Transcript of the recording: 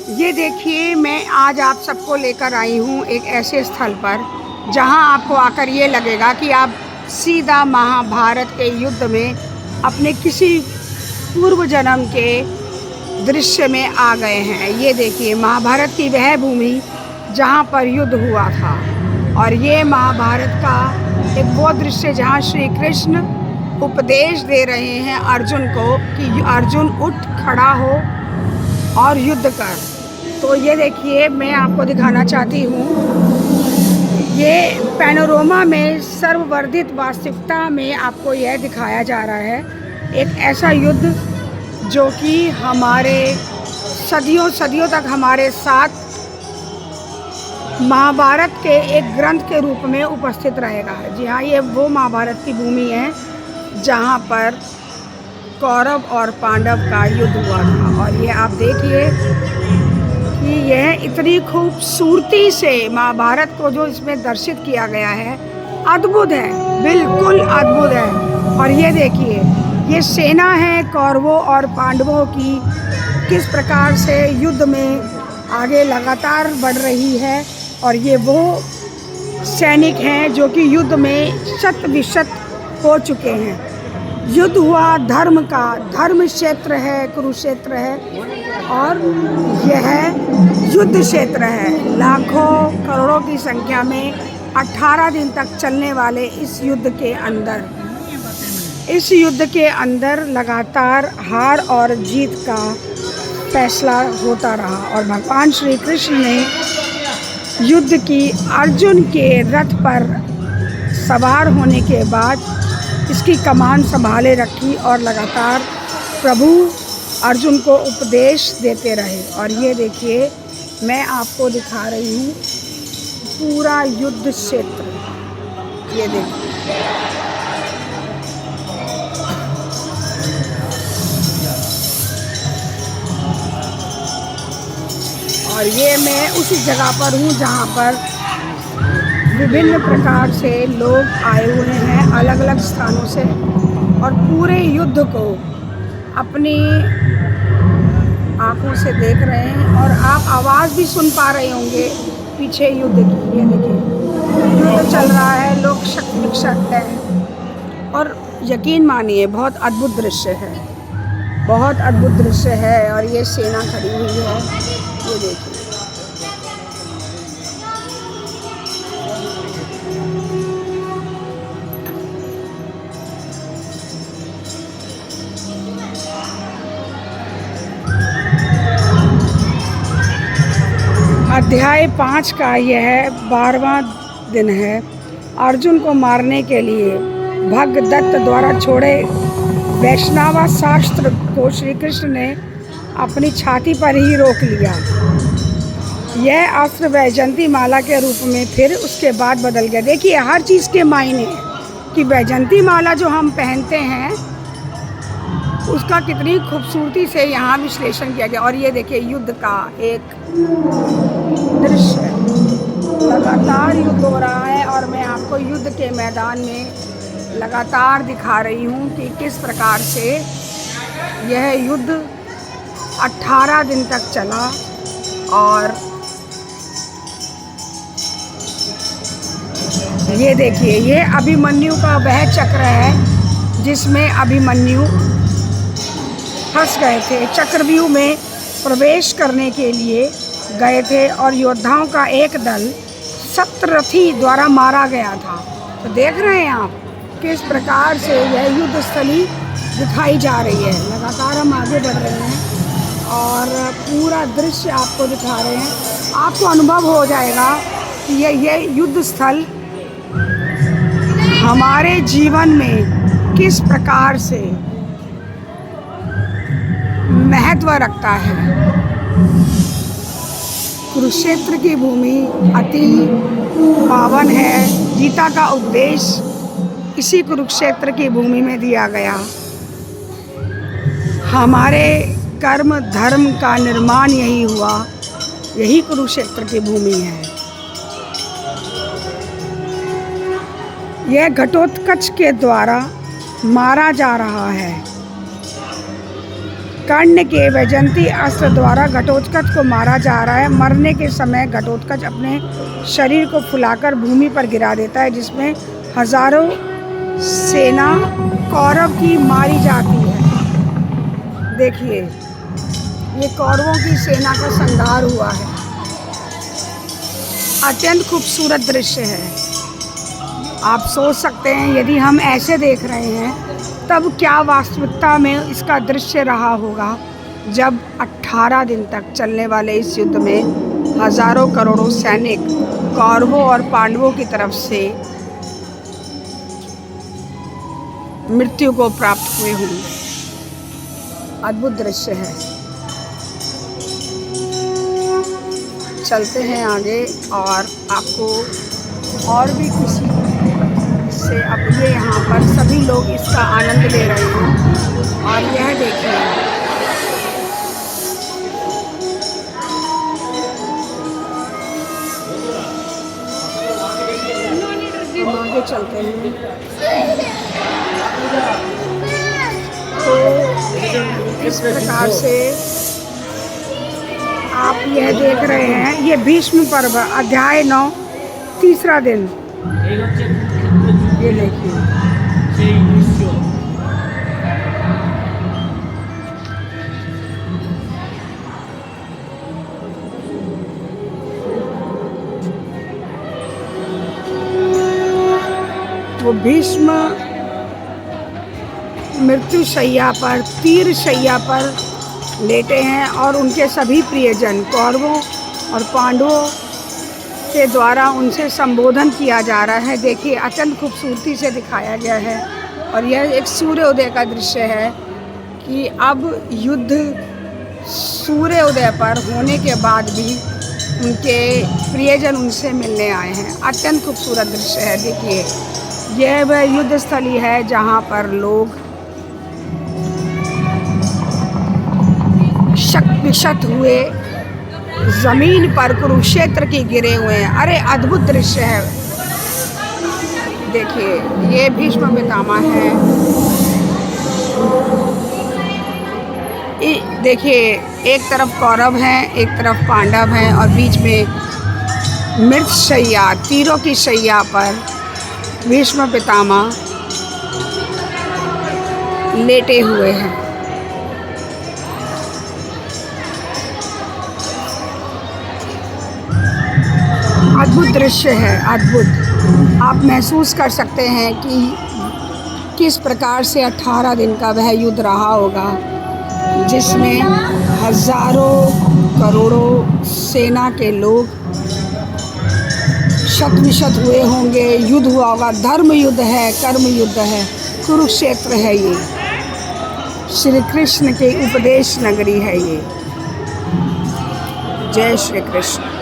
ये देखिए, मैं आज आप सबको लेकर आई हूँ एक ऐसे स्थल पर जहाँ आपको आकर ये लगेगा कि आप सीधा महाभारत के युद्ध में अपने किसी पूर्व जन्म के दृश्य में आ गए हैं। ये देखिए, महाभारत की वह भूमि जहाँ पर युद्ध हुआ था। और ये महाभारत का एक वो दृश्य जहाँ श्री कृष्ण उपदेश दे रहे हैं अर्जुन को कि अर्जुन उठ खड़ा हो और युद्ध कर। तो ये देखिए, मैं आपको दिखाना चाहती हूँ, ये पैनोरमा में सर्ववर्धित वास्तविकता में आपको यह दिखाया जा रहा है एक ऐसा युद्ध जो कि हमारे सदियों सदियों तक हमारे साथ महाभारत के एक ग्रंथ के रूप में उपस्थित रहेगा। जी हाँ, ये वो महाभारत की भूमि है जहाँ पर कौरव और पांडव का युद्ध हुआ था। और ये आप देखिए कि यह इतनी खूबसूरती से महाभारत को जो इसमें दर्शित किया गया है, अद्भुत है, बिल्कुल अद्भुत है। और ये देखिए, ये सेना है कौरवों और पांडवों की, किस प्रकार से युद्ध में आगे लगातार बढ़ रही है। और ये वो सैनिक हैं जो कि युद्ध में शत विशत हो चुके हैं। युद्ध हुआ धर्म का, धर्म क्षेत्र है, कुरुक्षेत्र है, और यह युद्ध क्षेत्र है। लाखों करोड़ों की संख्या में 18 दिन तक चलने वाले इस युद्ध के अंदर लगातार हार और जीत का फैसला होता रहा। और भगवान श्री कृष्ण ने युद्ध की अर्जुन के रथ पर सवार होने के बाद इसकी कमान संभाले रखी और लगातार प्रभु अर्जुन को उपदेश देते रहे। और ये देखिए, मैं आपको दिखा रही हूँ पूरा युद्ध क्षेत्र। ये देखिए, और ये मैं उसी जगह पर हूँ जहाँ पर विभिन्न प्रकार से लोग आए हुए हैं अलग अलग स्थानों से, और पूरे युद्ध को अपनी आँखों से देख रहे हैं। और आप आवाज़ भी सुन पा रहे होंगे पीछे युद्ध की। ये देखिए, युद्ध चल रहा है, लोग शक्त विक्षत हैं। और यकीन मानिए, बहुत अद्भुत दृश्य है, बहुत अद्भुत दृश्य है। और ये सेना खड़ी हुई है, ये देखिए। अध्याय 5 का यह 12वां दिन है। अर्जुन को मारने के लिए भगदत्त द्वारा छोड़े वैष्णवास्त्र को श्री कृष्ण ने अपनी छाती पर ही रोक लिया। यह अस्त्र वैजयंती माला के रूप में फिर उसके बाद बदल गया। देखिए, हर चीज़ के मायने कि वैजयंती माला जो हम पहनते हैं उसका कितनी खूबसूरती से यहाँ विश्लेषण किया गया। और ये देखिए, युद्ध का एक दृश्य, लगातार युद्ध हो रहा है। और मैं आपको युद्ध के मैदान में लगातार दिखा रही हूँ कि किस प्रकार से यह युद्ध 18 दिन तक चला। और ये देखिए, ये अभिमन्यु का वह चक्र है जिसमें अभिमन्यु फंस गए थे, चक्रव्यूह में प्रवेश करने के लिए गए थे। और योद्धाओं का एक दल सप्तरथी द्वारा मारा गया था। तो देख रहे हैं आप किस प्रकार से यह युद्ध स्थली दिखाई जा रही है। लगातार हम आगे बढ़ रहे हैं और पूरा दृश्य आपको दिखा रहे हैं। आपको अनुभव हो जाएगा कि यह युद्ध स्थल हमारे जीवन में किस प्रकार से महत्व रखता है। कुरुक्षेत्र की भूमि अति पावन है। गीता का उपदेश इसी कुरुक्षेत्र की भूमि में दिया गया। हमारे कर्म धर्म का निर्माण यही हुआ, यही कुरुक्षेत्र की भूमि है। यह घटोत्कच के द्वारा मारा जा रहा है। कर्ण के वैजयंती अस्त्र द्वारा घटोत्कच को मारा जा रहा है। मरने के समय घटोत्कच अपने शरीर को फुलाकर भूमि पर गिरा देता है, जिसमें हजारों सेना कौरव की मारी जाती है। देखिए, ये कौरवों की सेना का संहार हुआ है। अत्यंत खूबसूरत दृश्य है। आप सोच सकते हैं यदि हम ऐसे देख रहे हैं तब क्या वास्तविकता में इसका दृश्य रहा होगा, जब 18 दिन तक चलने वाले इस युद्ध में हजारों करोड़ों सैनिक कौरवों और पांडवों की तरफ से मृत्यु को प्राप्त हुए होंगे। अद्भुत दृश्य है। चलते हैं आगे और आपको और भी खुशी से अब ये यहाँ पर सभी लोग इसका आनंद ले रहे हैं। और यह देखिए, आगे चलते हैं तो इस प्रकार से आप यह देख रहे हैं, ये भीष्म पर्व अध्याय 9 तीसरा दिन। ये देखिए, वो भीष्म मृत्यु शैया पर, तीर शैया पर लेटे हैं और उनके सभी प्रियजन कौरवों और पांडवों के द्वारा उनसे संबोधन किया जा रहा है। देखिए, अत्यंत खूबसूरती से दिखाया गया है। और यह एक सूर्योदय का दृश्य है कि अब युद्ध सूर्योदय पर होने के बाद भी उनके प्रियजन उनसे मिलने आए हैं। अत्यंत खूबसूरत दृश्य है। देखिए, यह वह युद्ध स्थली है जहाँ पर लोग शत हुए जमीन पर कुरुक्षेत्र की गिरे हुए हैं। अरे अद्भुत दृश्य है। देखिए, ये भीष्म पितामह है। देखिए, एक तरफ कौरव हैं, एक तरफ पांडव हैं और बीच में मृत शैया, तीरों की शैया पर भीष्म पितामह लेटे हुए हैं। अद्भुत दृश्य है, अद्भुत। आप महसूस कर सकते हैं कि किस प्रकार से 18 दिन का वह युद्ध रहा होगा, जिसमें हजारों करोड़ों सेना के लोग शत हुए होंगे। युद्ध हुआ होगा, धर्म युद्ध है, कर्म युद्ध है, कुरुक्षेत्र है। ये श्री कृष्ण के उपदेश नगरी है। ये जय श्री कृष्ण।